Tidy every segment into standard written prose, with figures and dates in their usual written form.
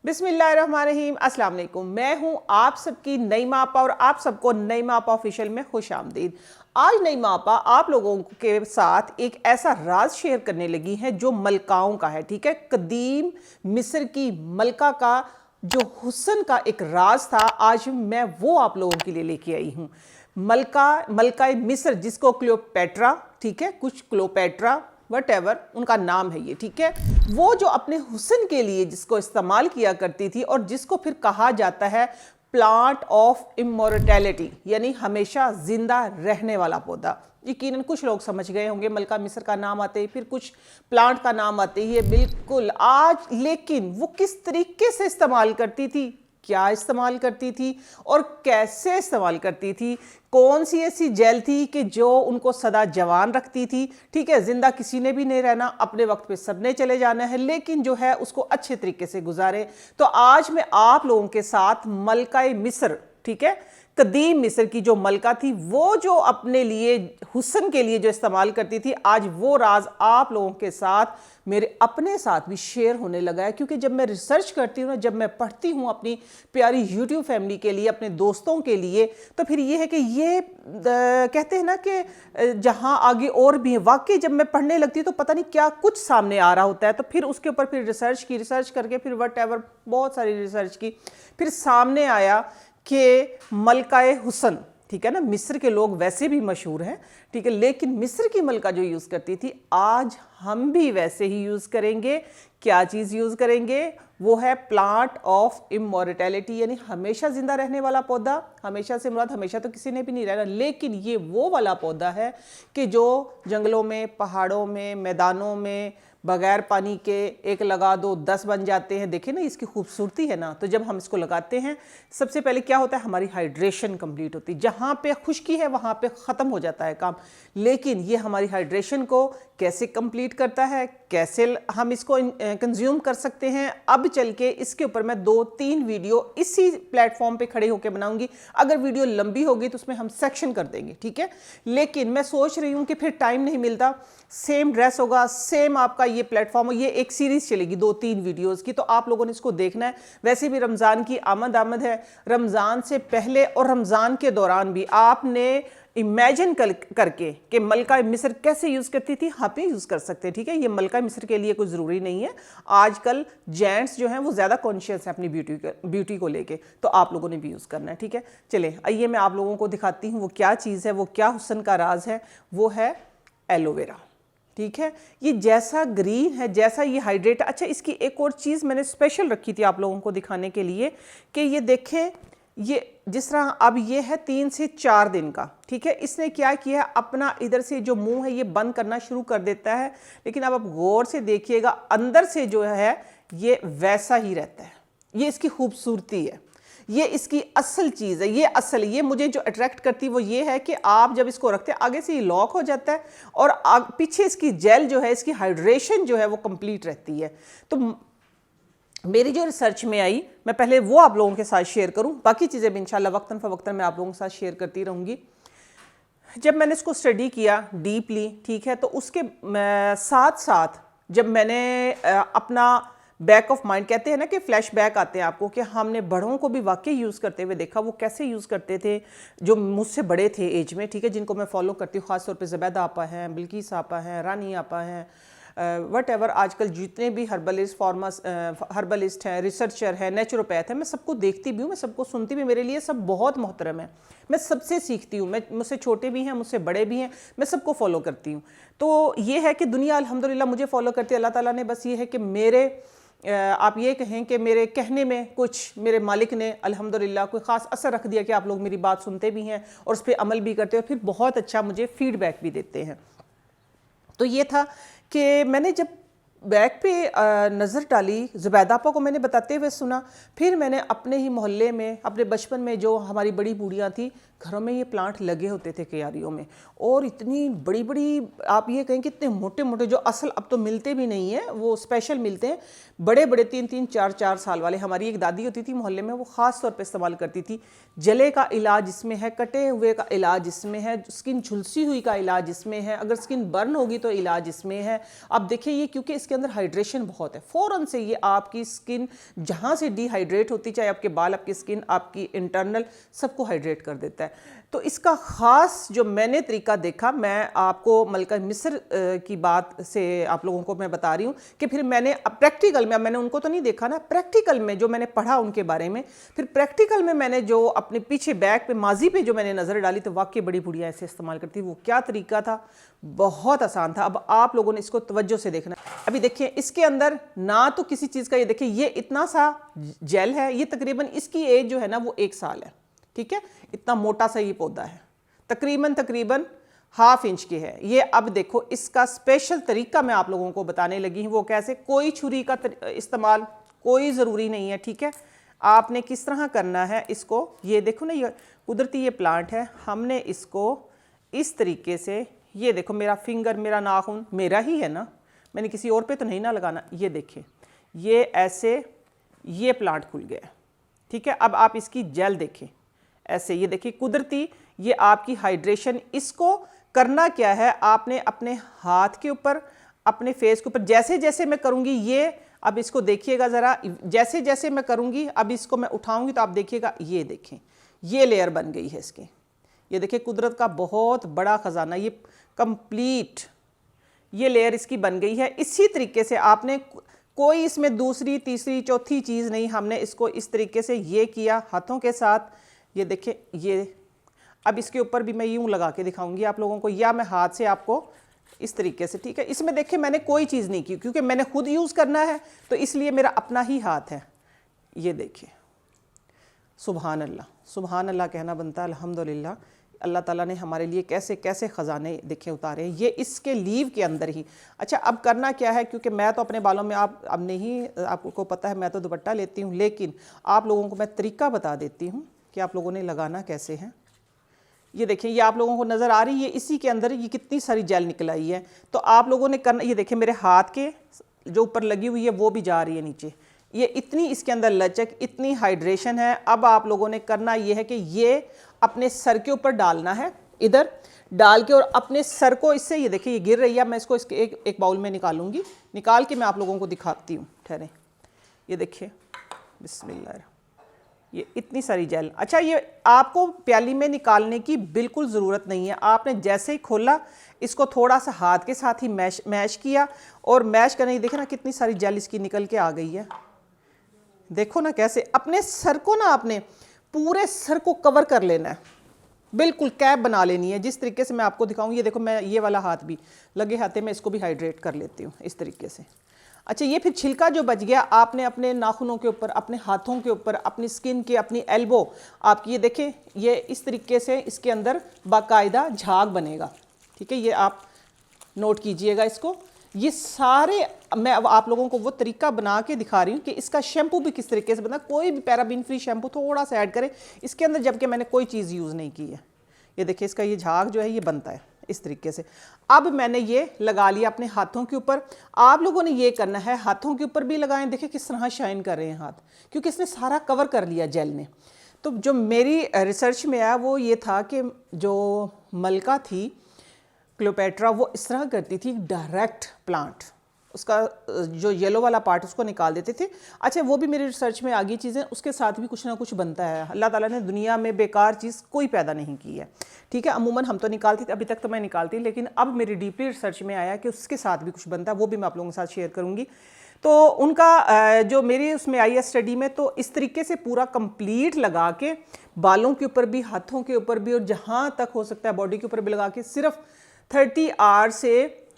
बिस्मिल्लाहिर्रहमानिर्रहीम, अस्सलाम वालेकुम। मैं हूं आप सबकी नईमा आपा और आप सबको नईमा आपा ऑफिशियल में खुश आमदीद। आज नईमा आपा आप लोगों के साथ एक ऐसा राज शेयर करने लगी हैं जो मलकाओं का है। ठीक है, कदीम मिस्र की मलका का जो हुस्न का एक राज था, आज मैं वो आप लोगों के लिए लेके आई हूँ। मलका मिस्र, जिसको क्लियोपेट्रा, ठीक है, कुछ क्लियोपेट्रा वटेवर उनका नाम है ये, ठीक है, वो जो अपने हुस्न के लिए जिसको इस्तेमाल किया करती थी और जिसको फिर कहा जाता है प्लांट ऑफ इमॉर्टैलिटी, यानी हमेशा जिंदा रहने वाला पौधा। यकीनन कुछ लोग समझ गए होंगे मलका मिस्र का नाम आते ही, फिर कुछ प्लांट का नाम आते ही, बिल्कुल आज। लेकिन वो किस तरीके से इस्तेमाल करती थी, क्या इस्तेमाल करती थी और कैसे इस्तेमाल करती थी, कौन सी ऐसी जेल थी कि जो उनको सदा जवान रखती थी। ठीक है, जिंदा किसी ने भी नहीं रहना, अपने वक्त पे सबने चले जाना है, लेकिन जो है उसको अच्छे तरीके से गुजारे। तो आज मैं आप लोगों के साथ मलका मिस्र, ठीक है, कदीम मिस्र की जो मलका थी, वो जो अपने लिए हुस्न के लिए जो इस्तेमाल करती थी, आज वो राज आप लोगों के साथ, मेरे अपने साथ भी शेयर होने लगा है। क्योंकि जब मैं रिसर्च करती हूँ ना, जब मैं पढ़ती हूँ अपनी प्यारी यूट्यूब फैमिली के लिए, अपने दोस्तों के लिए, तो फिर ये है कि ये कहते हैं ना कि जहाँ आगे और भी है। वाकई जब मैं पढ़ने लगती हूँ तो पता नहीं क्या कुछ सामने आ रहा होता है, तो फिर उसके ऊपर फिर रिसर्च करके फिर वट बहुत सारी रिसर्च की, फिर सामने आया कि मलकाए हुस्न, ठीक है ना, मिस्र के लोग वैसे भी मशहूर हैं, ठीक है, लेकिन मिस्र की मलका जो यूज़ करती थी, आज हम भी वैसे ही यूज़ करेंगे। क्या चीज़ यूज़ करेंगे? वो है प्लांट ऑफ इमॉर्टैलिटी, यानी हमेशा जिंदा रहने वाला पौधा। हमेशा से मुराद हमेशा तो किसी ने भी नहीं रहना, लेकिन ये वो वाला पौधा है कि जो जंगलों में, पहाड़ों में, मैदानों में बगैर पानी के एक लगा दो 10 बन जाते हैं। देखिए ना इसकी खूबसूरती है ना। तो जब हम इसको लगाते हैं, सबसे पहले क्या होता है, हमारी हाइड्रेशन कंप्लीट होती है। जहाँ पे खुश्की है वहाँ पे ख़त्म हो जाता है काम, लेकिन ये हमारी हाइड्रेशन को कैसे कंप्लीट करता है, कैसे हम इसको कंज्यूम कर सकते हैं, अब चल के इसके ऊपर मैं 2-3 वीडियो इसी प्लेटफॉर्म पे खड़े होकर बनाऊंगी। अगर वीडियो लंबी होगी तो उसमें हम सेक्शन कर देंगे, ठीक है। लेकिन मैं सोच रही हूँ कि फिर टाइम नहीं मिलता, सेम ड्रेस होगा, सेम आपका ये प्लेटफॉर्म, ये एक सीरीज चलेगी 2-3 वीडियोस की, तो आप लोगों ने इसको देखना है। वैसे भी रमज़ान की आमद है, रमज़ान से पहले और रमज़ान के दौरान भी आपने इमेजिन करके कि मलका मिस्र कैसे यूज़ करती थी, आप ही यूज़ कर सकते हैं, ठीक है। ये मलका मिस्र के लिए कोई ज़रूरी नहीं है। आजकल जेंट्स जो हैं वो ज़्यादा कॉन्शियस है अपनी ब्यूटी को लेके, तो आप लोगों ने भी यूज़ करना है, ठीक है। चले आइए मैं आप लोगों को दिखाती हूँ वो क्या चीज़ है, वो क्या हुस्न का राज है। वो है एलोवेरा, ठीक है। ये जैसा ग्रीन है, जैसा ये हाइड्रेट। अच्छा, इसकी एक और चीज़ मैंने स्पेशल रखी थी आप लोगों को दिखाने के लिए कि ये देखें, ये जिस तरह अब ये है 3 से 4 दिन का, ठीक है। इसने क्या किया है, अपना इधर से जो मुंह है ये बंद करना शुरू कर देता है, लेकिन अब आप गौर से देखिएगा अंदर से जो है ये वैसा ही रहता है। ये इसकी खूबसूरती है, ये इसकी असल चीज़ है। ये मुझे जो अट्रैक्ट करती है वो ये है कि आप जब इसको रखते हैं आगे से ये लॉक हो जाता है और पीछे इसकी जेल जो है, इसकी हाइड्रेशन जो है वो कंप्लीट रहती है। तो मेरी जो रिसर्च में आई, मैं पहले वो आप लोगों के साथ शेयर करूं, बाकी चीज़ें भी इंशाल्लाह वक्तन फ़वक्तन मैं आप लोगों के साथ शेयर करती रहूँगी। जब मैंने इसको स्टडी किया डीपली, ठीक है, तो उसके साथ साथ जब मैंने अपना बैक ऑफ माइंड, कहते हैं ना कि फ्लैश बैक आते हैं आपको, कि हमने बड़ों को भी वाकई यूज़ करते हुए देखा, वो कैसे यूज़ करते थे जो मुझसे बड़े थे एज में, ठीक है, जिनको मैं फॉलो करती हूँ। ख़ासतौर पे ज़ुबैदा आपा हैं, बिल्किस आपा हैं, रानी आपा हैं, वटेवर आजकल जितने भी हर्बलिस्ट हैं, रिसर्चर हैं, नेचुरोपैथ हैं, मैं सबको देखती भी हूँ, मैं सबको सुनती भी। मेरे लिए सब बहुत मोहतरम है, मैं सबसे सीखती हूँ। मैं मुझसे छोटे भी हैं, मुझसे बड़े भी हैं, मैं सबको फॉलो करती हूँ। तो ये है कि दुनिया अल्हम्दुलिल्लाह मुझे फॉलो करती है। अल्लाह ताला ने बस ये है कि मेरे आप ये कहें कि मेरे कहने में कुछ मेरे मालिक ने अल्हम्दुलिल्लाह कोई ख़ास असर रख दिया कि आप लोग मेरी बात सुनते भी हैं और उस पर अमल भी करते हैं, फिर बहुत अच्छा मुझे फीडबैक भी देते हैं। तो ये था कि मैंने जब बैग पे नज़र डाली, ज़ुबैदा आपा को मैंने बताते हुए सुना, फिर मैंने अपने ही मोहल्ले में, अपने बचपन में जो हमारी बड़ी बूढ़ियाँ थी, घरों में ये प्लांट लगे होते थे क्यारियों में, और इतनी बड़ी बड़ी, आप ये कहें कि इतने मोटे मोटे, जो असल अब तो मिलते भी नहीं हैं, वो स्पेशल मिलते हैं, बड़े बड़े 3-3, 4-4 साल वाले। हमारी एक दादी होती थी मोहल्ले में, वो ख़ास तौर पे इस्तेमाल करती थी। जले का इलाज इसमें है, कटे हुए का इलाज इसमें है, स्किन झुलसी हुई का इलाज इसमें है, अगर स्किन बर्न होगी तो इलाज इसमें है। अब देखिए ये क्योंकि इसके इसके अंदर हाइड्रेशन बहुत है, फ़ौरन से ये आपकी स्किन जहाँ से डिहाइड्रेट होती, चाहे आपके बाल, आपकी स्किन, आपकी इंटरनल, सबको हाइड्रेट कर देता है। तो इसका ख़ास जो मैंने तरीका देखा, मैं आपको मलका मिस्र की बात से आप लोगों को मैं बता रही हूँ कि फिर मैंने प्रैक्टिकल में, मैंने उनको तो नहीं देखा ना, प्रैक्टिकल में जो मैंने पढ़ा उनके बारे में, फिर प्रैक्टिकल में मैंने जो अपने पीछे बैक पे माजी पे जो मैंने नज़र डाली, तो वाकई बड़ी बुढ़िया ऐसे इस्तेमाल करती। वो क्या तरीका था, बहुत आसान था। अब आप लोगों ने इसको तवज्जो से देखना। अभी देखिए इसके अंदर ना तो किसी चीज़ का, ये देखिए ये इतना सा जेल है, ये तकरीबन इसकी एज जो है ना वो 1 साल है, ठीक है, इतना मोटा सा ये पौधा है, तकरीबन ½ इंच के है ये। अब देखो इसका स्पेशल तरीका मैं आप लोगों को बताने लगी हूँ, वो कैसे। कोई छुरी का इस्तेमाल कोई ज़रूरी नहीं है, ठीक है। आपने किस तरह करना है इसको, ये देखो ना, ये कुदरती ये प्लांट है, हमने इसको इस तरीके से, ये देखो मेरा फिंगर, मेरा नाखून मेरा ही है ना, मैंने किसी और पे तो नहीं ना लगाना। ये देखिए ये ऐसे ये प्लांट खुल गया, ठीक है। अब आप इसकी जेल देखें ऐसे, ये देखिए कुदरती ये आपकी हाइड्रेशन। इसको करना क्या है, आपने अपने हाथ के ऊपर, अपने फेस के ऊपर, जैसे जैसे मैं करूँगी ये, अब इसको देखिएगा ज़रा, जैसे जैसे मैं करूँगी, अब इसको मैं उठाऊँगी तो आप देखिएगा, ये देखें ये लेयर बन गई है इसकी। ये देखिए कुदरत का बहुत बड़ा ख़जाना, ये कंप्लीट ये लेयर इसकी बन गई है। इसी तरीके से आपने, कोई इसमें दूसरी तीसरी चौथी चीज़ नहीं, हमने इसको इस तरीके से ये किया हाथों के साथ। ये देखिए ये, अब इसके ऊपर भी मैं यूँ लगा के दिखाऊंगी आप लोगों को, या मैं हाथ से आपको इस तरीके से, ठीक है। इसमें देखिए मैंने कोई चीज़ नहीं की, क्योंकि मैंने खुद यूज़ करना है, तो इसलिए मेरा अपना ही हाथ है। ये देखिए, सुभान अल्लाह कहना बनता है, अल्हम्दुलिल्लाह। अल्लाह ताला ने हमारे लिए कैसे कैसे ख़जाने देखे उतारे, ये इसके लीव के अंदर ही। अच्छा अब करना क्या है, क्योंकि मैं तो अपने बालों में, आप अब नहीं, आपको पता है मैं तो दुपट्टा लेती हूँ, लेकिन आप लोगों को मैं तरीका बता देती हूँ कि आप लोगों ने लगाना कैसे है। ये देखिए ये आप लोगों को नज़र आ रही है, इसी के अंदर ये कितनी सारी जेल निकल आई है। तो आप लोगों ने करना, ये देखिए मेरे हाथ के जो ऊपर लगी हुई है वो भी जा रही है नीचे, ये इतनी इसके अंदर लचक, इतनी हाइड्रेशन है। अब आप लोगों ने करना ये है कि ये अपने सर के ऊपर डालना है, इधर डाल के, और अपने सर को इससे, ये देखिए ये गिर रही है, मैं इसको इसके एक बाउल में निकालूंगी, निकाल के मैं आप लोगों को दिखाती हूँ, ठहरें। ये देखिए बिस्मिल्लाह, ये इतनी सारी जेल। अच्छा ये आपको प्याली में निकालने की बिल्कुल ज़रूरत नहीं है, आपने जैसे ही खोला इसको थोड़ा सा हाथ के साथ ही मैश किया, और मैश करने, देखे ना कितनी सारी जेल इसकी निकल के आ गई है। देखो ना कैसे, अपने सर को ना, आपने पूरे सर को कवर कर लेना है, बिल्कुल कैप बना लेनी है, जिस तरीके से मैं आपको दिखाऊंगी। ये देखो मैं ये वाला हाथ भी लगे हाथे में इसको भी हाइड्रेट कर लेती हूँ इस तरीके से। अच्छा ये फिर छिलका जो बच गया, आपने अपने नाखूनों के ऊपर, अपने हाथों के ऊपर, अपनी स्किन के, अपनी एल्बो आपकी, ये देखें ये इस तरीके से इसके अंदर बाकायदा झाग बनेगा, ठीक है। ये आप नोट कीजिएगा इसको। ये सारे मैं अब आप लोगों को वो तरीका बना के दिखा रही हूँ कि इसका शैम्पू भी किस तरीके से बना। कोई भी पैराबीन फ्री शैम्पू थोड़ा सा ऐड करें इसके अंदर, जबकि मैंने कोई चीज़ यूज़ नहीं की है। ये देखिए इसका ये झाग जो है ये बनता है इस तरीके से। अब मैंने ये लगा लिया अपने हाथों के ऊपर। आप लोगों ने ये करना है, हाथों के ऊपर भी लगाएं। देखिए किस तरह शाइन कर रहे हैं हाथ, क्योंकि इसने सारा कवर कर लिया जेल ने। तो जो मेरी रिसर्च में आया वो ये था कि जो मलका थी क्लियोपेट्रा, वो इस तरह करती थी, डायरेक्ट प्लांट, उसका जो येलो वाला पार्ट उसको निकाल देते थे। अच्छा वो भी मेरी रिसर्च में आ गई चीज़ें, उसके साथ भी कुछ ना कुछ बनता है। अल्लाह ताला ने दुनिया में बेकार चीज़ कोई पैदा नहीं की है, ठीक है। अमूमन हम तो निकालती थी, अभी तक तो मैं निकालती, लेकिन अब मेरी डीपली रिसर्च में आया कि उसके साथ भी कुछ बनता है, वो भी मैं आप लोगों के साथ शेयर करूँगी। तो उनका जो मेरी उसमें आई है स्टडी में, तो इस तरीके से पूरा कंप्लीट लगा के बालों के ऊपर भी, हाथों के ऊपर भी, और जहाँ तक हो सकता है बॉडी के ऊपर भी लगा के सिर्फ 30 आवर से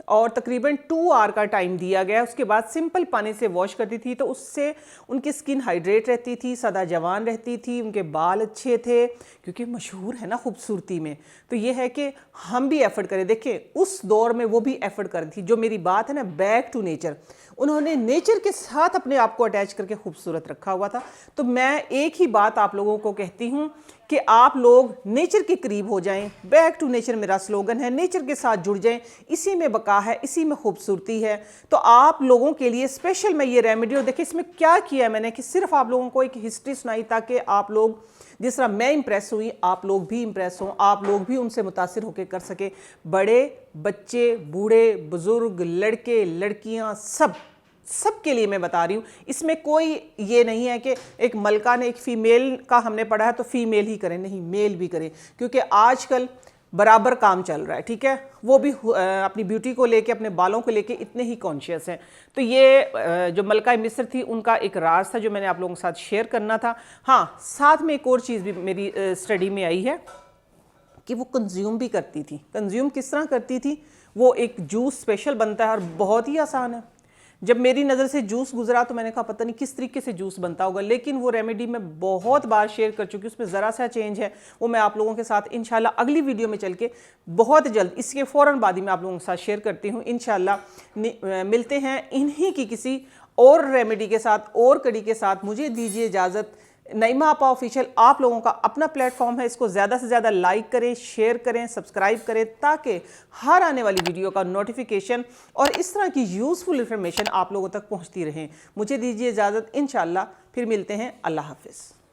और तकरीबन 2 आवर का टाइम दिया गया। उसके बाद सिंपल पानी से वॉश करती थी, तो उससे उनकी स्किन हाइड्रेट रहती थी, सदा जवान रहती थी, उनके बाल अच्छे थे, क्योंकि मशहूर है ना खूबसूरती में। तो ये है कि हम भी एफर्ट करें। देखें उस दौर में वो भी एफर्ट कर थी, जो मेरी बात है ना बैक टू नेचर, उन्होंने नेचर के साथ अपने आप को अटैच करके खूबसूरत रखा हुआ था। तो मैं एक ही बात आप लोगों को कहती हूँ कि आप लोग नेचर के करीब हो जाएं। बैक टू नेचर मेरा स्लोगन है, नेचर के साथ जुड़ जाएं, इसी में बका है, इसी में खूबसूरती है। तो आप लोगों के लिए स्पेशल मैं ये रेमेडी, और देखिए इसमें क्या किया मैंने कि सिर्फ आप लोगों को एक हिस्ट्री सुनाई ताकि आप लोग जिस तरह मैं इंप्रेस हुई आप लोग भी इंप्रेस हों, आप लोग भी उनसे मुतासिर होकर कर सके। बड़े बच्चे, बूढ़े, बुजुर्ग, लड़के, लड़कियां, सबके लिए मैं बता रही हूँ। इसमें कोई ये नहीं है कि एक मलका ने एक फीमेल का हमने पढ़ा है तो फीमेल ही करें, नहीं, मेल भी करें, क्योंकि आजकल बराबर काम चल रहा है, ठीक है। वो भी अपनी ब्यूटी को लेके, अपने बालों को लेके इतने ही कॉन्शियस हैं। तो ये जो मलका मिस्र थी उनका एक राज था जो मैंने आप लोगों के साथ शेयर करना था। हाँ, साथ में एक और चीज़ भी मेरी स्टडी में आई है कि वो कंज्यूम भी करती थी। कंज्यूम किस तरह करती थी? वो एक जूस स्पेशल बनता है और बहुत ही आसान है। जब मेरी नज़र से जूस गुजरा तो मैंने कहा पता नहीं किस तरीके से जूस बनता होगा, लेकिन वो रेमेडी मैं बहुत बार शेयर कर चुकी हूँ, उसमें ज़रा सा चेंज है, वो मैं आप लोगों के साथ इंशाल्लाह अगली वीडियो में चल के बहुत जल्द, इसके फ़ौरन बाद ही मैं आप लोगों के साथ शेयर करती हूँ इंशाल्लाह। मिलते हैं इन्हीं की किसी और रेमेडी के साथ और कड़ी के साथ। मुझे दीजिए इजाज़त। नईमा आपा ऑफिशियल आप लोगों का अपना प्लेटफॉर्म है, इसको ज़्यादा से ज़्यादा लाइक करें, शेयर करें, सब्सक्राइब करें, ताकि हर आने वाली वीडियो का नोटिफिकेशन और इस तरह की यूज़फुल इंफॉर्मेशन आप लोगों तक पहुंचती रहे। मुझे दीजिए इजाज़त, इंशाल्लाह फिर मिलते हैं। अल्लाह हाफिज़।